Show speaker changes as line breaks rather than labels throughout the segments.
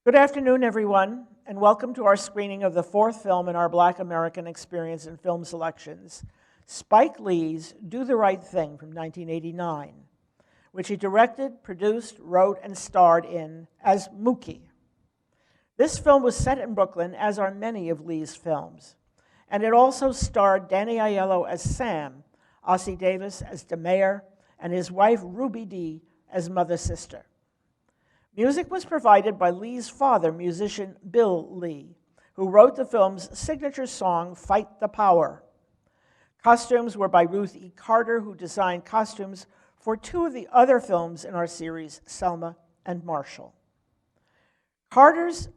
Good afternoon, everyone, and welcome to our screening of the fourth film in our Black American Experience in Film Selections, Spike Lee's Do the Right Thing from 1989, which he directed, produced, wrote, and starred in as Mookie. This film was set in Brooklyn, as are many of Lee's films, and it also starred Danny Aiello as Sam, Ossie Davis as DeMayor, and his wife Ruby Dee as mother-sister. Music was provided by Lee's father, musician Bill Lee, who wrote the film's signature song, Fight the Power. Costumes were by Ruth E. Carter, who designed costumes for two of the other films in our series, Selma and Marshall. Carter's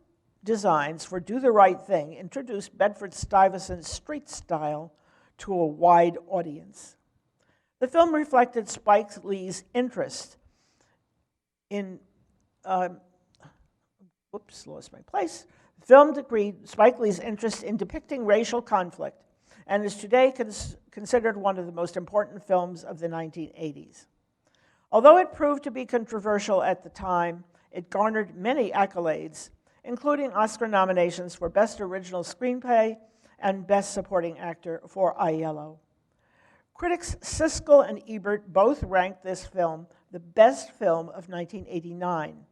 designs for Do the Right Thing introduced Bedford-Stuyvesant's street style to a wide audience. The film reflected Spike Lee's interest in lost my place. The film decreed Spike Lee's interest in depicting racial conflict and is today considered one of the most important films of the 1980s. Although it proved to be controversial at the time, it garnered many accolades, including Oscar nominations for Best Original Screenplay and Best Supporting Actor for Aiello. Critics Siskel and Ebert both ranked this film the best film of 1989.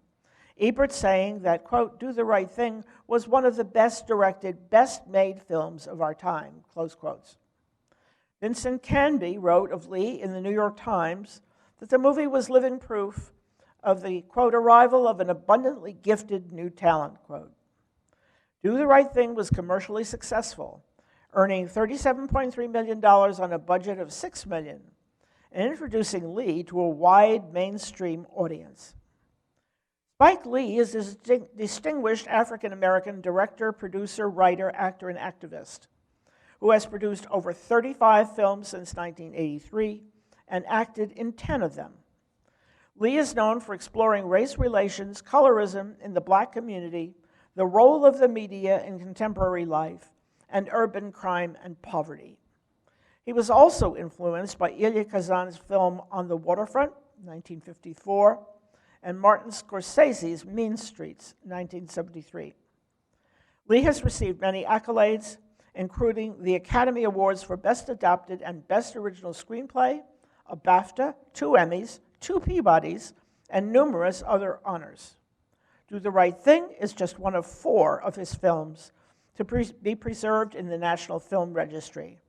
Ebert saying that, quote, Do the Right Thing was one of the best directed, best made films of our time, close quotes. Vincent Canby wrote of Lee in the New York Times that the movie was living proof of the, quote, arrival of an abundantly gifted new talent, quote. Do the Right Thing was commercially successful, earning $37.3 million on a budget of $6 million, and introducing Lee to a wide mainstream audience. Spike Lee is a distinguished African-American director, producer, writer, actor, and activist who has produced over 35 films since 1983 and acted in 10 of them. Lee is known for exploring race relations, colorism in the Black community, the role of the media in contemporary life, and urban crime and poverty. He was also influenced by Elia Kazan's film On the Waterfront, 1954, and Martin Scorsese's Mean Streets, 1973. Lee has received many accolades, including the Academy Awards for Best Adapted and Best Original Screenplay, a BAFTA, 2 Emmys, 2 Peabodys, and numerous other honors. Do the Right Thing is just one of 4 of his films to be preserved in the National Film Registry.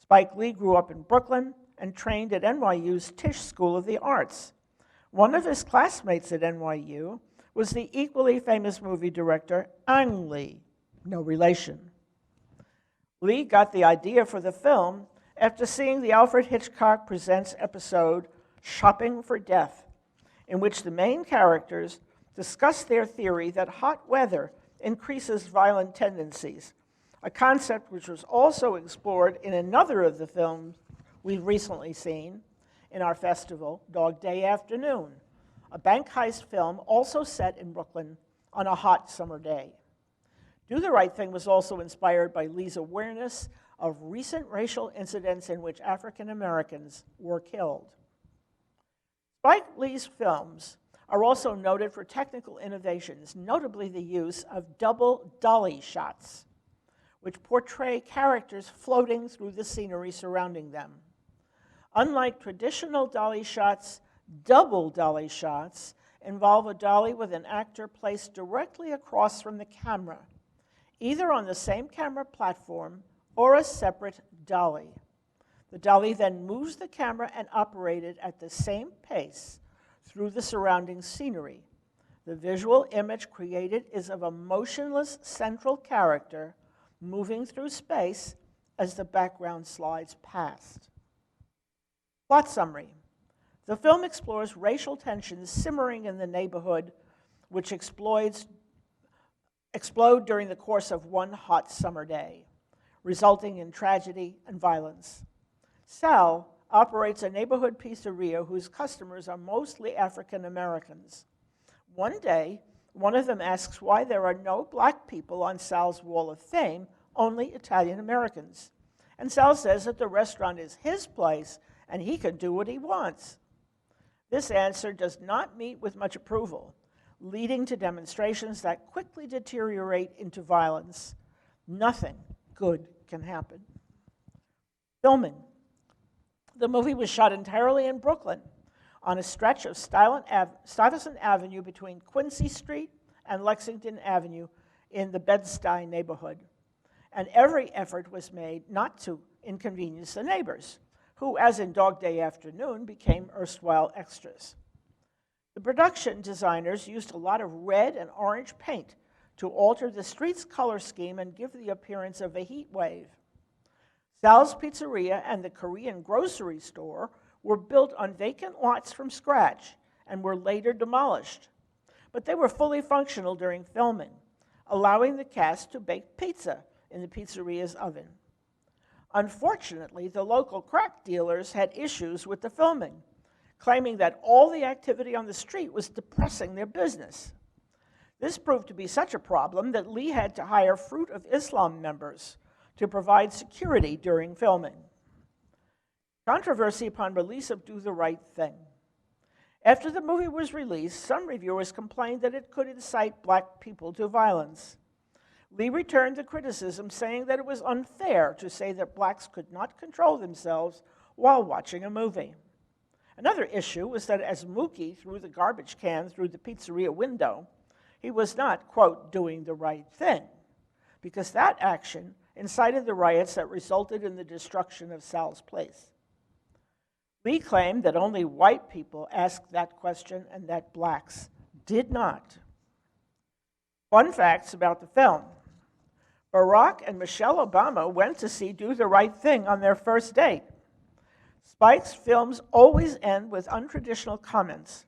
Spike Lee grew up in Brooklyn and trained at NYU's Tisch School of the Arts. One of his classmates at NYU was the equally famous movie director Ang Lee, no relation. Lee got the idea for the film after seeing the Alfred Hitchcock Presents episode Shopping for Death, in which the main characters discuss their theory that hot weather increases violent tendencies, a concept which was also explored in another of the films we've recently seen in our festival, Dog Day Afternoon, a bank heist film also set in Brooklyn on a hot summer day. Do the Right Thing was also inspired by Lee's awareness of recent racial incidents in which African Americans were killed. Spike Lee's films are also noted for technical innovations, notably the use of double dolly shots, which portray characters floating through the scenery surrounding them. Unlike traditional dolly shots, double dolly shots involve a dolly with an actor placed directly across from the camera, either on the same camera platform or a separate dolly. The dolly then moves the camera and operated at the same pace through the surrounding scenery. The visual image created is of a motionless central character moving through space as the background slides past. Plot summary. The film explores racial tensions simmering in the neighborhood, which explode during the course of one hot summer day, resulting in tragedy and violence. Sal operates a neighborhood pizzeria whose customers are mostly African Americans. One day, one of them asks why there are no Black people on Sal's Wall of Fame, only Italian Americans. And Sal says that the restaurant is his place and he can do what he wants. This answer does not meet with much approval. leading to demonstrations that quickly deteriorate into violence. Nothing good can happen. Filming. The movie was shot entirely in Brooklyn on a stretch of Stuyvesant Avenue between Quincy Street and Lexington Avenue in the Bed-Stuy neighborhood. And every effort was made not to inconvenience the neighbors, who, as in Dog Day Afternoon, became erstwhile extras. The production designers used a lot of red and orange paint to alter the street's color scheme and give the appearance of a heat wave. Sal's Pizzeria and the Korean grocery store were built on vacant lots from scratch and were later demolished. But they were fully functional during filming, allowing the cast to bake pizza in the pizzeria's oven. Unfortunately, the local crack dealers had issues with the filming, claiming that all the activity on the street was depressing their business. This proved to be such a problem that Lee had to hire Fruit of Islam members to provide security during filming. Controversy upon release of Do the Right Thing. After the movie was released, some reviewers complained that it could incite black people to violence. Lee returned the criticism, saying that it was unfair to say that blacks could not control themselves while watching a movie. Another issue was that as Mookie threw the garbage can through the pizzeria window, he was not, quote, doing the right thing, because that action incited the riots that resulted in the destruction of Sal's place. Lee claimed that only white people asked that question and that blacks did not. Fun facts about the film. Barack and Michelle Obama went to see Do the Right Thing on their first date. Spike's films always end with untraditional comments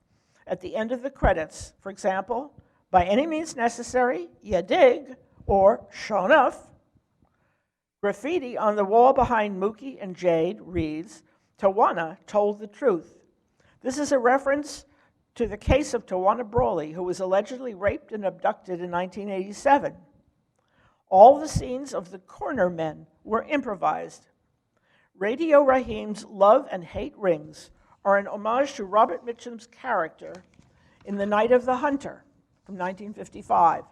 at the end of the credits. For example, by any means necessary, ya dig, or sure enough. Graffiti on the wall behind Mookie and Jade reads, Tawana told the truth. This is a reference to the case of Tawana Brawley, who was allegedly raped and abducted in 1987. All the scenes of the corner men were improvised. Radio Raheem's Love and Hate Rings are an homage to Robert Mitchum's character in The Night of the Hunter from 1955,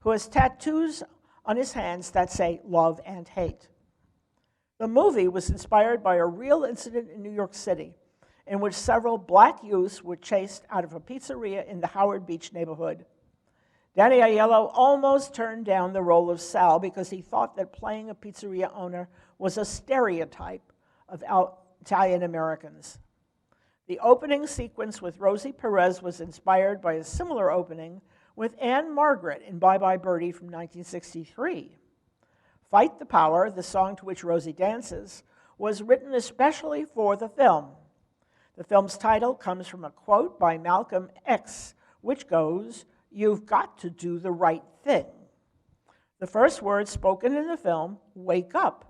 who has tattoos on his hands that say love and hate. The movie was inspired by a real incident in New York City in which several black youths were chased out of a pizzeria in the Howard Beach neighborhood. Danny Aiello almost turned down the role of Sal because he thought that playing a pizzeria owner was a stereotype of Italian Americans. The opening sequence with Rosie Perez was inspired by a similar opening with Anne Margaret in Bye Bye Birdie from 1963. Fight the Power, the song to which Rosie dances, was written especially for the film. The film's title comes from a quote by Malcolm X, which goes, "You've got to do the right thing." The first words spoken in the film, "Wake Up,"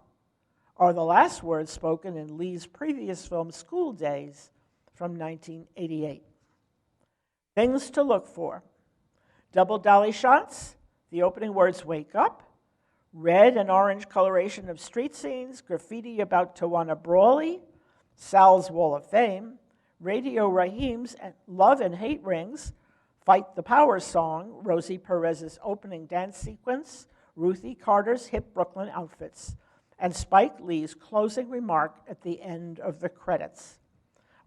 are the last words spoken in Lee's previous film, School Days, from 1988. Things to look for. Double dolly shots, the opening words, "Wake Up," red and orange coloration of street scenes, graffiti about Tawana Brawley, Sal's Wall of Fame, Radio Raheem's Love and Hate Rings, Fight the Power song, Rosie Perez's opening dance sequence, Ruthie Carter's hip Brooklyn outfits, and Spike Lee's closing remark at the end of the credits.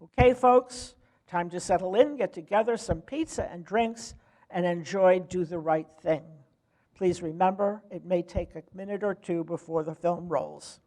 Okay, folks, time to settle in, get together some pizza and drinks, and enjoy Do the Right Thing. Please remember, it may take a minute or two before the film rolls.